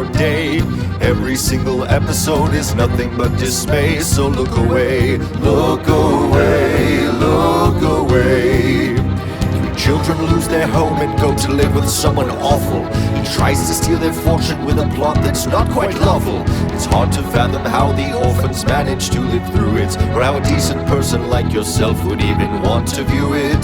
your day. Every single episode is nothing but dismay, so look away, look away, look away. Children lose their home and go to live with someone awful. He tries to steal their fortune with a plot that's not quite lawful. It's hard to fathom how the orphans manage to live through it, or how a decent person like yourself would even want to view it.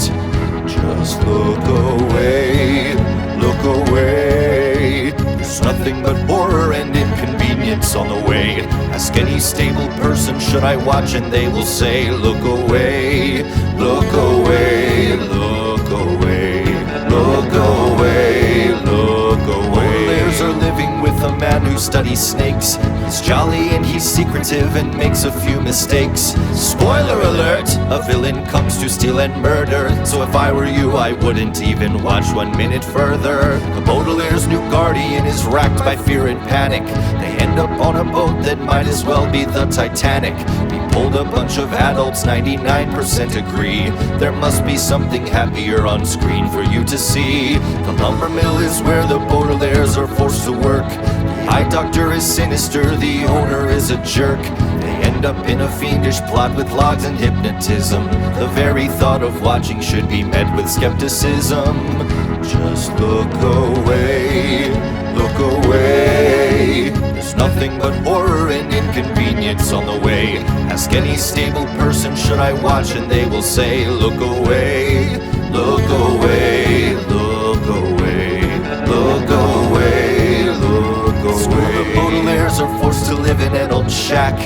Just look away, look away. There's nothing but horror and inconvenience on the way. Ask any stable person, should I watch, and they will say, look away, look away, look away, look away, look away. Borderlayers are living with a man who studies snakes. He's jolly and he's secretive and makes a few mistakes. Spoiler alert, a villain comes to steal and murder. So if I were you, I wouldn't even watch 1 minute further. The Baudelaire's new guardian is racked by fear and panic. They end up on a boat that might as well be the Titanic. We pulled a bunch of adults, 99% agree. There must be something happier on screen for you to see. The lumber mill is where the Baudelaire's are forced to work. The eye doctor is sinister, the owner is a jerk. They end up in a fiendish plot with logs and hypnotism. The very thought of watching should be met with skepticism. Just look away, look away. There's nothing but horror and inconvenience on the way. Ask any stable person, should I watch, and they will say, look away, look away, look away, look away, look away. The Baudelaire's are forced to live in an old shack.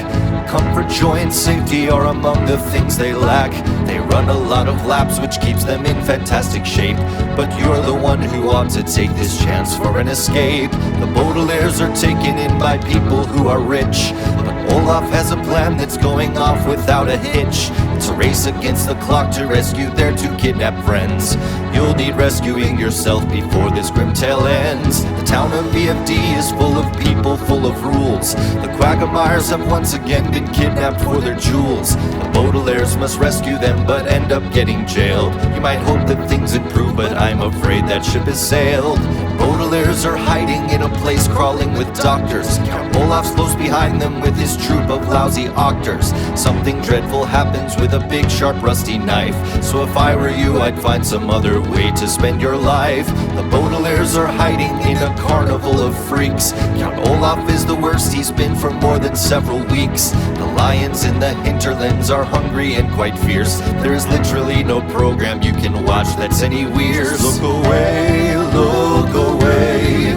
Comfort, joy, and safety are among the things they lack. They run a lot of laps, which keeps them in fantastic shape. But you're the one who ought to take this chance for an escape. The Baudelaire's are taken in by people who are rich, but Olaf has a plan that's going off without a hitch. It's a race against the clock to rescue their two kidnapped friends. You'll need rescuing yourself before this grim tale ends. The town of BFD is full of people, full of rules. The Quagmires have once again been kidnapped for their jewels. The Baudelaire's must rescue them, but end up getting jailed. You might hope that things improve, but I'm afraid that ship has sailed. Baudelaire's are hiding in a place crawling with doctors. Count Olaf's close behind them with his troop of lousy octors. Something dreadful happens with a big sharp rusty knife. So if I were you, I'd find some other way to spend your life. The Baudelaire's are hiding in a carnival of freaks. Count Olaf is the worst he's been for more than several weeks. The lions in the hinterlands are hungry and quite fierce. There is literally no program you can watch that's any weird. Just look away, look away,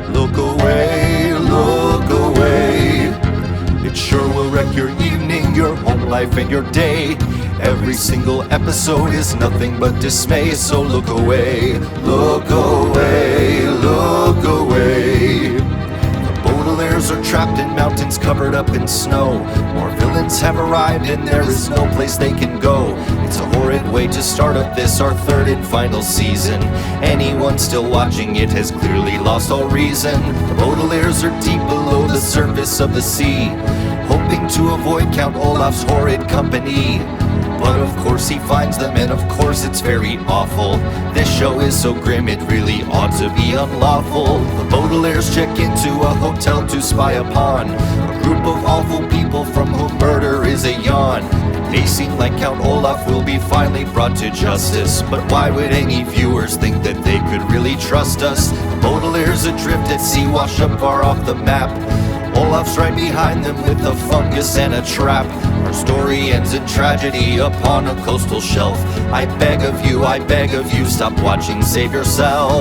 look away, look away. It sure will wreck your evening, your home life, and your day. Every single episode is nothing but dismay, so look away, look away, look away. The Baudelaire's are trapped in mountains covered up in snow. More villains have arrived and there is no place they can go. It's a horrid way to start up this, our third and final season. Anyone still watching it has clearly lost all reason. The Baudelaire's are deep below the surface of the sea, hoping to avoid Count Olaf's horrid company. But of course he finds them, and of course it's very awful. This show is so grim it really ought to be unlawful. The Baudelaire's check into a hotel to spy upon a group of awful people from whom murder is a yawn. They seem like Count Olaf will be finally brought to justice, but why would any viewers think that they could really trust us? The Baudelaire's adrift at sea, washed up far off the map. Olaf's right behind them with a fungus and a trap. Our story ends in tragedy upon a coastal shelf. I beg of you, stop watching, save yourself.